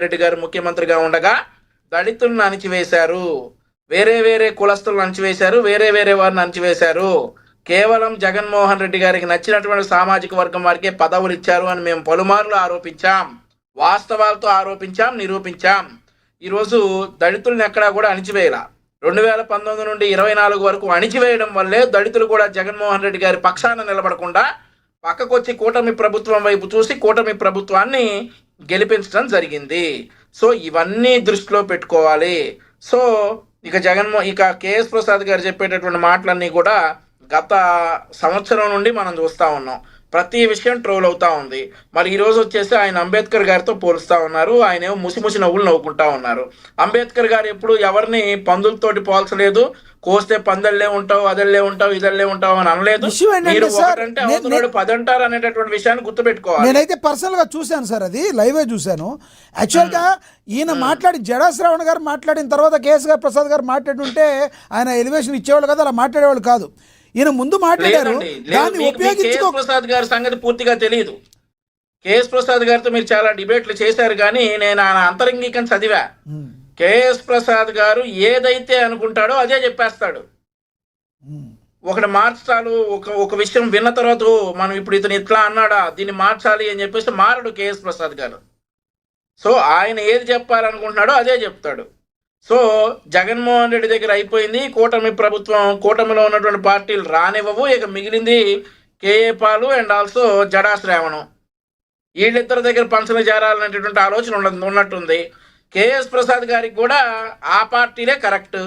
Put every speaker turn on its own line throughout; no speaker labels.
రెడ్డి గారు ముఖ్యమంత్రిగా ఉండగా దళితులను అణిచివేశారు, వేరే వేరే కులస్తులను అణిచివేశారు, వేరే వేరే వారిని అణిచివేశారు. కేవలం జగన్మోహన్ రెడ్డి గారికి నచ్చినటువంటి సామాజిక వర్గం వారికే పదవులు ఇచ్చారు అని మేము పలుమార్లు ఆరోపించాం, వాస్తవాలతో ఆరోపించాం, నిరూపించాం. ఈరోజు దళితులను ఎక్కడా కూడా అణిచివేయాల. 2019 నుండి 24 వరకు అణిచివేయడం వల్లే దళితులు కూడా జగన్మోహన్ రెడ్డి గారి పక్షాన నిలబడకుండా పక్కకొచ్చి కూటమి ప్రభుత్వం వైపు చూసి కూటమి ప్రభుత్వాన్ని గెలిపించడం జరిగింది. సో ఇవన్నీ దృష్టిలో పెట్టుకోవాలి. సో ఇక కేఎస్ ప్రసాద్ గారు చెప్పేటటువంటి మాటలన్నీ కూడా గత సంవత్సరం నుండి మనం చూస్తూ ఉన్నాం. ప్రతి విషయం ట్రోల్ అవుతా ఉంది. మరి ఈరోజు వచ్చేసి ఆయన అంబేద్కర్ గారితో పోలుస్తూ ఉన్నారు. ఆయన ఏమో ముసి నవ్వులు నవ్వుకుంటా ఉన్నారు. అంబేద్కర్ గారు ఎప్పుడు ఎవరిని పందులతోటి పోల్చలేదు. కోస్తే పందల్లే ఉంటావు, అదల్లే ఉంటావు, ఇదల్లే ఉంటావు అని అనలేదు. మీరు ఒకటంటే అవతలవాడు 10 అంటారు అనేటటువంటి విషయాన్ని గుర్తుపెట్టుకోవాలి.
నేనైతే పర్సనల్ గా చూశాను సార్, అది లైవే చూశాను. యాక్చువల్ గా ఈయన మాట్లాడి జడా శ్రావణ్ గారు మాట్లాడిన తర్వాత కేఎస్ ప్రసాద్ గారు మాట్లాడి ఉంటే ఆయన ఎలివేషన్ ఇచ్చేవాళ్ళు కదా, అలా మాట్లాడేవాళ్ళు కాదు. ఈయన ముందు మాట్లాడారు. దాన్ని ఉపయోగించుకో.
ప్రసాద్ గారి సంగతి పూర్తిగా తెలియదు. కేఎస్ ప్రసాద్ గారితో మీరు చాలా డిబేట్లు చేశారు, కానీ నేను ఆయన అంతరంగికం చదివా. కేఎస్ ప్రసాద్ గారు ఏదైతే అనుకుంటాడో అదే చెప్పేస్తాడు. ఒకటి మార్చాలి, ఒక విషయం విన్న తర్వాత మనం ఇప్పుడు ఇతను ఇట్లా అన్నాడా, దీన్ని మార్చాలి అని చెప్పేసి మారడు కేఎస్ ప్రసాద్ గారు. సో ఆయన ఏది చెప్పాలనుకుంటున్నాడో అదే చెప్తాడు. సో జగన్మోహన్ రెడ్డి దగ్గర అయిపోయింది. కూటమి ప్రభుత్వం, కూటమిలో ఉన్నటువంటి పార్టీలు రానివ్వవు. ఇక మిగిలింది కేఏ పాలు అండ్ ఆల్సో జడా శ్రావణం. వీళ్ళిద్దరి దగ్గర పంచన చేరాలనేటటువంటి ఆలోచన ఉన్నట్టుంది. కేఎస్ ప్రసాద్ గారికి కూడా ఆ పార్టీలే కరెక్ట్.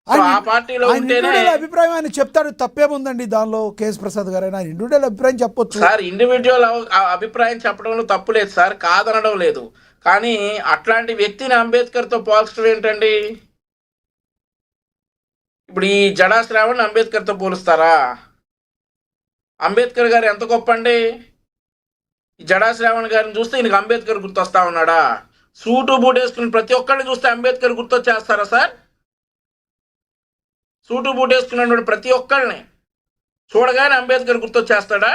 ఆ పార్టీలో ఉంటేనే
అభిప్రాయం ఆయన చెప్తాడు. తప్పేముందండి దానిలో? కేఎస్ ప్రసాద్ గారు ఆయన ఇండివిజువల్ అభిప్రాయం చెప్పొచ్చు
సార్. ఇండివిజువల్ అభిప్రాయం చెప్పడంలో తప్పు లేదు సార్, కాదనడం లేదు. కానీ అట్లాంటి వ్యక్తిని అంబేద్కర్తో పోల్చడం ఏంటండి? ఇప్పుడు ఈ జడా శ్రావణ్ అంబేద్కర్తో పోలుస్తారా? అంబేద్కర్ గారు ఎంత గొప్ప అండి. ఈ జడా శ్రావణ్ గారిని చూస్తే ఈయనకి అంబేద్కర్ గుర్తొస్తా ఉన్నాడా? సూటు బూట్ వేసుకుని ప్రతి ఒక్కరిని చూస్తే అంబేద్కర్ గుర్తొచ్చేస్తారా సార్? సూటు బూట్ వేసుకున్నటువంటి ప్రతి ఒక్కరిని చూడగానే అంబేద్కర్ గుర్తొచ్చేస్తాడా?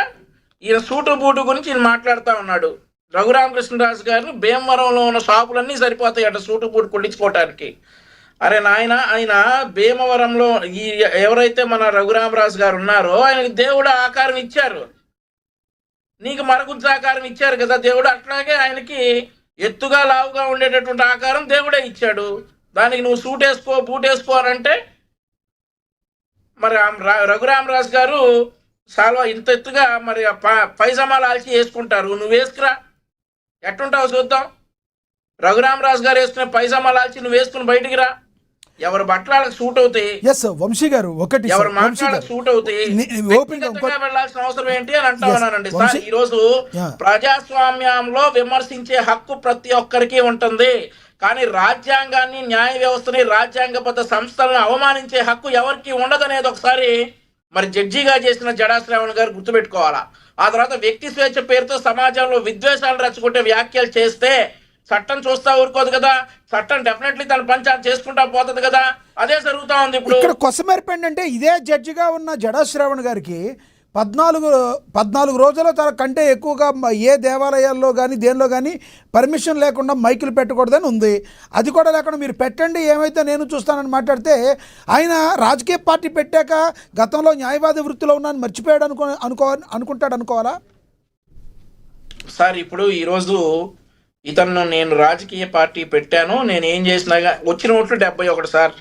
ఈయన సూటు బూటు గురించి ఈయన మాట్లాడుతూ ఉన్నాడు. రఘురామకృష్ణరాజు గారిని భీమవరంలో ఉన్న షాపులన్నీ సరిపోతాయి అట సూటు బూటు కుట్టించుకోవటానికి. అరే నాయన, ఆయన భీమవరంలో ఎవరైతే మన రఘురామరాజు గారు ఉన్నారో ఆయనకి దేవుడు ఆకారం ఇచ్చారు, నీకు మరగుజ్జ ఆకారం ఇచ్చారు కదా దేవుడు. అట్లాగే ఆయనకి ఎత్తుగా లావుగా ఉండేటటువంటి ఆకారం దేవుడే ఇచ్చాడు. దానికి నువ్వు సూట్ వేసుకో, బూట్ వేసుకో అని అంటే మరి రఘురామరాజు గారు సాల్వా ఇంత ఎత్తుగా మరి పైజమాలు ఆల్చి వేసుకుంటారు. నువ్వు వేసుకురా, ఎట్టుంటావు చూద్దాం. రఘురామరాజు గారు వేసుకునే పైజమాలు ఆల్చి నువ్వు వేసుకుని బయటికి రా. ఎవరి బట్టలకు సూట్ అవుతాయి,
వంశీ గారు ఒకటి
ఎవరి మాటలకు సూట్ అవుతాయి, వెళ్లాల్సిన అవసరం ఏంటి అని అంటా ఉన్నానండి సార్. ఈ రోజు ప్రజాస్వామ్యంలో విమర్శించే హక్కు ప్రతి ఒక్కరికి ఉంటుంది. కానీ రాజ్యాంగాన్ని, న్యాయ వ్యవస్థని, రాజ్యాంగబద్ధ సంస్థలను అవమానించే హక్కు ఎవరికి ఉండదనేది ఒకసారి మరి జడ్జిగా చేసిన జడా శ్రావణ్ గారు గుర్తుపెట్టుకోవాలా. ఆ తర్వాత వ్యక్తి స్వేచ్ఛ పేరుతో సమాజంలో విద్వేషాలు రెచ్చగొట్టే వ్యాఖ్యలు చేస్తే చట్టం చూస్తా ఊరుకోదు కదా. చట్టం డెఫినెట్లీ తన పని చేసుకుంటా పోతుంది కదా. అదే జరుగుతూ ఉంది ఇప్పుడు.
ఇక్కడ కొసమెరుపు ఏంటంటే ఇదే జడ్జిగా ఉన్న జడా శ్రావణ్ గారికి 14 రోజుల కంటే ఎక్కువగా ఏ దేవాలయాల్లో కానీ దేనిలో కానీ పర్మిషన్ లేకుండా మైకులు పెట్టకూడదని ఉంది. అది కూడా లేకుండా మీరు పెట్టండి ఏమైతే నేను చూస్తానని మాట్లాడితే ఆయన రాజకీయ పార్టీ పెట్టాక గతంలో న్యాయవాది వృత్తిలో ఉన్నాను మర్చిపోయాడు అనుకుంటాడు అనుకోవాలా
సార్? ఇప్పుడు ఈరోజు ఇతను నేను రాజకీయ పార్టీ పెట్టాను, నేను ఏం చేసినా వచ్చిన ఓట్లు 71 సార్.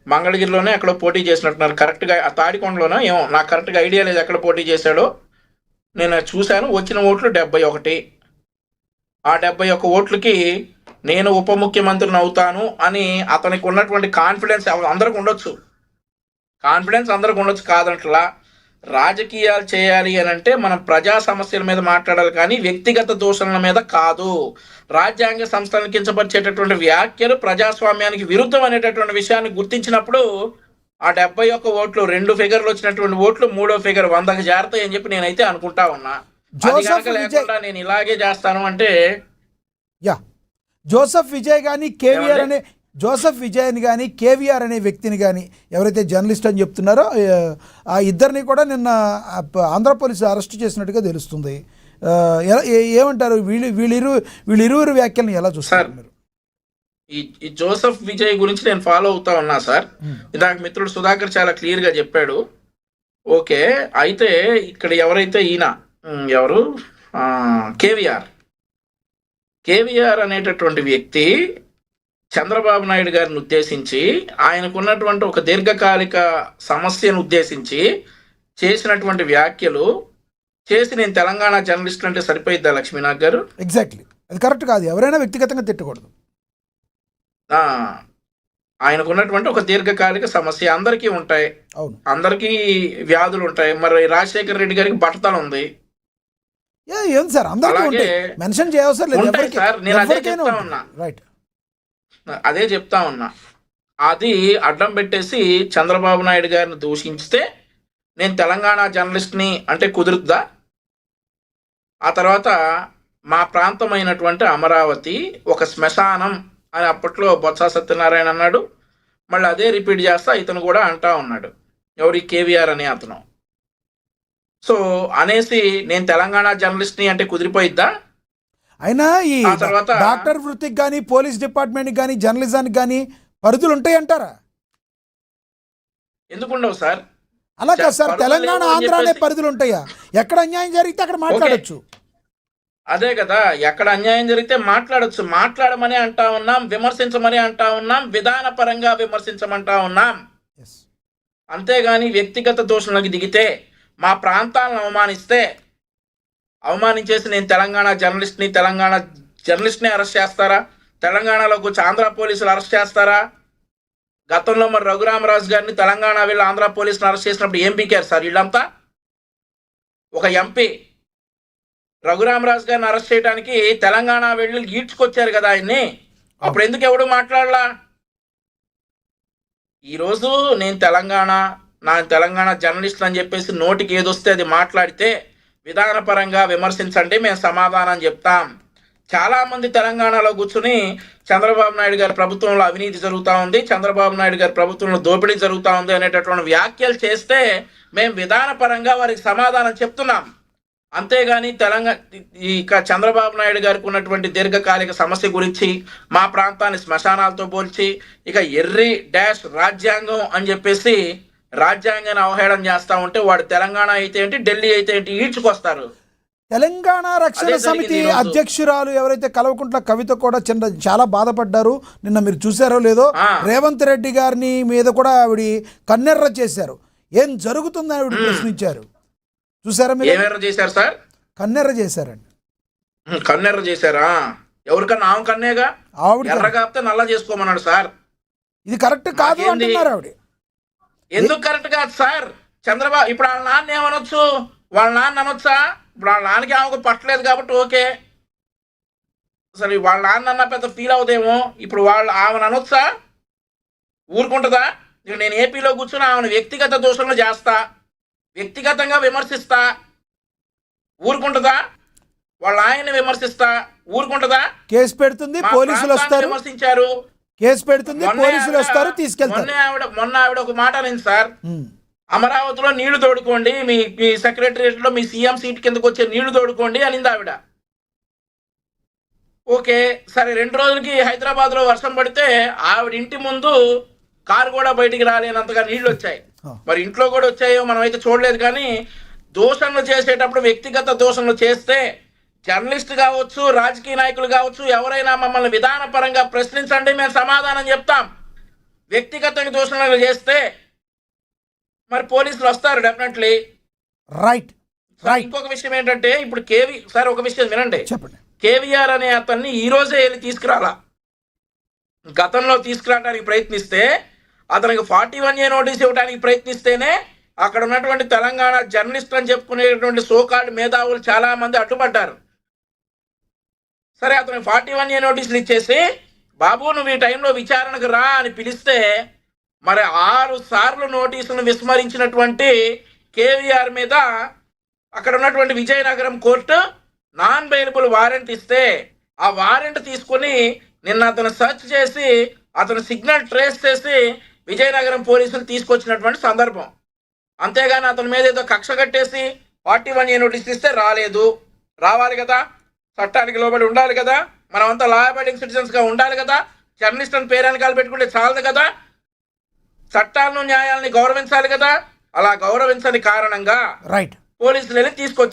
మంగళగిరిలోనే ఎక్కడో పోటీ చేసినట్టున్నారు, కరెక్ట్గా తాడికొండలోనో ఏమో, నాకు కరెక్ట్గా ఐడియా లేదు ఎక్కడ పోటీ చేశాడో. నేను చూశాను, వచ్చిన ఓట్లు 71. ఆ 71 ఓట్లకి నేను ఉప ముఖ్యమంత్రిని అవుతాను అని అతనికి ఉన్నటువంటి కాన్ఫిడెన్స్ అందరికి ఉండొచ్చు, కాదంట్లా. రాజకీయాలు చేయాలి అని అంటే మనం ప్రజా సమస్యల మీద మాట్లాడాలి, కానీ వ్యక్తిగత దూషణల మీద కాదు. రాజ్యాంగ సంస్థలను కించపరిచేటటువంటి వ్యాఖ్యలు ప్రజాస్వామ్యానికి విరుద్ధం అనేటటువంటి విషయాన్ని గుర్తించినప్పుడు ఆ 71 ఓట్లు 2 ఫిగర్లు వచ్చినటువంటి ఓట్లు 3వ ఫిగర్ 100కి చేరతాయి అని చెప్పి నేనైతే అనుకుంటా ఉన్నా. అది కనుక లేకుండా నేను ఇలాగే చేస్తాను అంటే
జోసెఫ్ విజయ్ కానీ కేవీఆర్ అనే జోసెఫ్ విజయ్ని కానీ కేవీఆర్ అనే వ్యక్తిని కానీ ఎవరైతే జర్నలిస్ట్ అని చెప్తున్నారో ఆ ఇద్దరిని కూడా నిన్న ఆంధ్ర పోలీసు అరెస్ట్ చేసినట్టుగా తెలుస్తుంది. ఏమంటారు వీళ్ళిరువురు వ్యాఖ్యలను ఎలా చూస్తారు
సార్,
మీరు?
ఈ జోసెఫ్ విజయ్ గురించి నేను ఫాలో అవుతా ఉన్నా సార్. ఇందాక మిత్రుడు సుధాకర్ చాలా క్లియర్ గా చెప్పాడు. ఓకే, అయితే ఇక్కడ ఎవరైతే ఈయన ఎవరు కేవీఆర్ అనేటటువంటి వ్యక్తి చంద్రబాబు నాయుడు గారిని ఉద్దేశించి ఆయనకున్నటువంటి ఒక దీర్ఘకాలిక సమస్యను ఉద్దేశించి చేసినటువంటి వ్యాఖ్యలు చేసి నేను తెలంగాణ జర్నలిస్ట్ అంటే సరిపోయిద్దా లక్ష్మీనాథ్ గారు?
ఎగ్జాక్ట్లీ, అది కరెక్ట్ కాదు. ఎవరైనా వ్యక్తిగతంగా తిట్టకూడదు.
ఆయనకున్నటువంటి ఒక దీర్ఘకాలిక సమస్య అందరికీ ఉంటాయి,
అవును,
అందరికీ వ్యాధులు ఉంటాయి. మరి రాజశేఖర్ రెడ్డి గారికి బట్టతలు ఉంది.
ఏం సార్, అందరికీ
అలాగే
ఉంటాయి, మెన్షన్ చేయవసరం లేదు.
ఉంటాయి సార్, నేను అదే చెప్తా
ఎవరికైనా
ఉన్నా.
రైట్,
అదే చెప్తా ఉన్నా. అది అడ్డం పెట్టేసి చంద్రబాబు నాయుడు గారిని దూషించితే నేను తెలంగాణ జర్నలిస్ట్ని అంటే కుదురుద్దా? ఆ తర్వాత మా ప్రాంతమైనటువంటి అమరావతి ఒక శ్మశానం అని అప్పట్లో బొత్స సత్యనారాయణ అన్నాడు. మళ్ళీ అదే రిపీట్ చేస్తా ఇతను కూడా అంటా ఉన్నాడు, ఎవరి కేవీఆర్ అనే అతను. సో అనేసి నేను తెలంగాణ జర్నలిస్ట్ని అంటే కుదిరిపోయిద్దా?
అయినా ఈ
ఆ తర్వాత
డాక్టర్ వృత్తికి కానీ పోలీస్ డిపార్ట్మెంట్కి కానీ జర్నలిజానికి కానీ పరిధులు ఉంటాయి అంటారా?
ఎందుకుండవు సార్?
అలా కాదు సార్,
పరిధులు
తెలంగాణ
లేవు అని
ఆంధ్ర అనే
చెప్పేసి-
పరిధులు ఉంటాయా? ఎక్కడ అన్యాయం జరిగితే అక్కడ మాట్లాడొచ్చు.
అదే కదా, ఎక్కడ అన్యాయం జరిగితే మాట్లాడొచ్చు. మాట్లాడమని అంటా ఉన్నాం, విమర్శించమని అంటా ఉన్నాం, విధానపరంగా విమర్శించమంటా ఉన్నాం.
Yes.
అంతేగాని వ్యక్తిగత దోషణలకు దిగితే, మా ప్రాంతాలను అవమానించేసి నేను తెలంగాణ జర్నలిస్ట్ని అరెస్ట్ చేస్తారా? తెలంగాణలోకి వచ్చి ఆంధ్ర పోలీసులు అరెస్ట్ చేస్తారా? గతంలో మరి రఘురామరాజు గారిని తెలంగాణ వెళ్ళి ఆంధ్ర పోలీసులు అరెస్ట్ చేసినప్పుడు ఏం పీకారు సార్ వీళ్ళంతా? ఒక ఎంపీ రఘురామరాజు గారిని అరెస్ట్ చేయడానికి తెలంగాణ వెళ్ళి ఈడ్చుకొచ్చారు కదా ఆయన్ని. అప్పుడు ఎందుకు ఎవడు మాట్లాడలా? ఈరోజు నేను తెలంగాణ జర్నలిస్ట్ అని చెప్పేసి నోటికి ఏదొస్తే అది మాట్లాడితే విధానపరంగా విమర్శించండి, మేము సమాధానం చెప్తాం. చాలామంది తెలంగాణలో కూర్చుని చంద్రబాబు నాయుడు గారి ప్రభుత్వంలో అవినీతి జరుగుతూ ఉంది, చంద్రబాబు నాయుడు గారి ప్రభుత్వంలో దోపిడీ జరుగుతూ ఉంది అనేటటువంటి వ్యాఖ్యలు చేస్తే మేము విధానపరంగా వారికి సమాధానం చెప్తున్నాం. అంతేగాని ఇక చంద్రబాబు నాయుడు గారికి ఉన్నటువంటి దీర్ఘకాలిక సమస్య గురించి మా ప్రాంతాన్ని శ్మశానాలతో పోల్చి ఇక ఎర్రి డాష్ రాజ్యాంగం అని చెప్పేసి రాజ్యాంగాన్ని అవహేళన చేస్తా ఉంటే వాడు తెలంగాణ అయితే ఏంటి, ఢిల్లీ అయితే ఏంటి ఈడ్చుకొస్తారు.
తెలంగాణ రక్షణ సమితి అధ్యక్షురాలు ఎవరైతే కల్వకుంట్ల కవిత కూడా చాలా బాధపడ్డారు. నిన్న మీరు చూసారో లేదో, రేవంత్ రెడ్డి గారిని మీద కూడా ఆవిడ కన్నెర్ర చేశారు. ఏం జరుగుతుందని ఆవిడ ప్రశ్నించారు. చూసారా మీరు?
ఏమెర్ర చేశారు సార్?
కన్నెర్ర చేశారండి.
కన్నెర్ర చేశారా? ఎవరికన్నా ఆమె కన్నేగా,
ఆవిడ
ఎర్ర కాపితే నల్ల చేసుకోమన్నాడు సార్.
ఇది కరెక్ట్ కాదు అంటున్నారు ఆవిడ.
ఎందుకు కరెక్ట్ కాదు సార్? చంద్రబాబు ఇప్పుడు వాళ్ళ నాన్న ఏమనొచ్చు? వాళ్ళ నాన్న అనొచ్చా? ఇప్పుడు వాళ్ళ నాన్నకి ఆమెకు పట్టలేదు కాబట్టి ఓకే, సరే వాళ్ళ నాన్న అన్న పెద్ద ఫీల్ అవుదేమో. ఇప్పుడు ఆమెను అనొచ్చా? ఊరుకుంటుందా? ఇక నేను ఏపీలో కూర్చొని ఆమెను వ్యక్తిగత దోషంలో చేస్తా, వ్యక్తిగతంగా విమర్శిస్తా, ఊరుకుంటుందా? వాళ్ళ ఆయన్ని విమర్శిస్తా, ఊరుకుంటుందా?
కేసు పెడుతుంది, పోలీసులు వస్తారు,
విమర్శించారు,
కేసు పెడుతుంది, పోలీసులు వస్తారు, తీసుకెళ్తారు.
మొన్న ఆవిడ ఒక మాట అనింది సార్, అమరావతిలో నీళ్లు తోడుకోండి, మీ సెక్రటరియట్ లో మీ సీఎం సీట్ కిందకు వచ్చే నీళ్లు తోడుకోండి అనింది ఆవిడ. ఓకే, సరే 2 రోజులకి హైదరాబాద్ లో వర్షం పడితే ఆవిడ ఇంటి ముందు కారు కూడా బయటికి రాలేనంతగా నీళ్లు వచ్చాయి. మరి ఇంట్లో కూడా వచ్చాయో మనం అయితే చూడలేదు. కానీ దోషణలు చేసేటప్పుడు వ్యక్తిగత దోషణలు చేస్తే జర్నలిస్ట్ కావచ్చు, రాజకీయ నాయకులు కావచ్చు, ఎవరైనా మమ్మల్ని విధానపరంగా ప్రశ్నించండి, మేము సమాధానం చెప్తాం. వ్యక్తిగతంగా దోషణలు చేస్తే మరి పోలీసులు వస్తారు డెఫినెట్లీ.
రైట్.
ఇంకొక విషయం ఏంటంటే, ఇప్పుడు సార్ ఒక విషయం వినండి.
చెప్పండి.
కేవీఆర్ అనే అతన్ని ఈ రోజే వెళ్ళి తీసుకురాలా. గతంలో తీసుకురావడానికి ప్రయత్నిస్తే, అతనికి 41A నోటీస్ ఇవ్వడానికి ప్రయత్నిస్తేనే అక్కడ ఉన్నటువంటి తెలంగాణ జర్నలిస్ట్ అని చెప్పుకునేటువంటి సోకాల్డ్ మేధావులు చాలా మంది అడ్డుపడ్డారు. సరే, అతనికి 41A నోటీసులు ఇచ్చేసి బాబు నువ్వు ఈ టైంలో విచారణకు రా అని పిలిస్తే, మరి 6 సార్లు నోటీసును విస్మరించినటువంటి కేవీఆర్ మీద అక్కడ ఉన్నటువంటి Vizianagaram court non bailable warrant ఇస్తే, ఆ వారెంట్ తీసుకుని నిన్న అతను సెర్చ్ చేసి అతను సిగ్నల్ ట్రేస్ చేసి విజయనగరం పోలీసులు తీసుకొచ్చినటువంటి సందర్భం. అంతేగాని అతని మీద ఏదో కక్ష కట్టేసి 41A నోటీస్ ఇస్తే రాలేదు, రావాలి కదా, చట్టానికి లోబడి ఉండాలి కదా, మనమంతా లా అబైడింగ్ సిటిజన్స్ గా ఉండాలి కదా. జర్నలిస్ట్ అని పేరెనకాలు పెట్టుకుంటే చాలదు కదా, చట్టాలను న్యాయాలని గౌరవించాలి కదా. అలా గౌరవించని కారణంగా
రైట్.
పోలీసులని తీసుకొచ్చి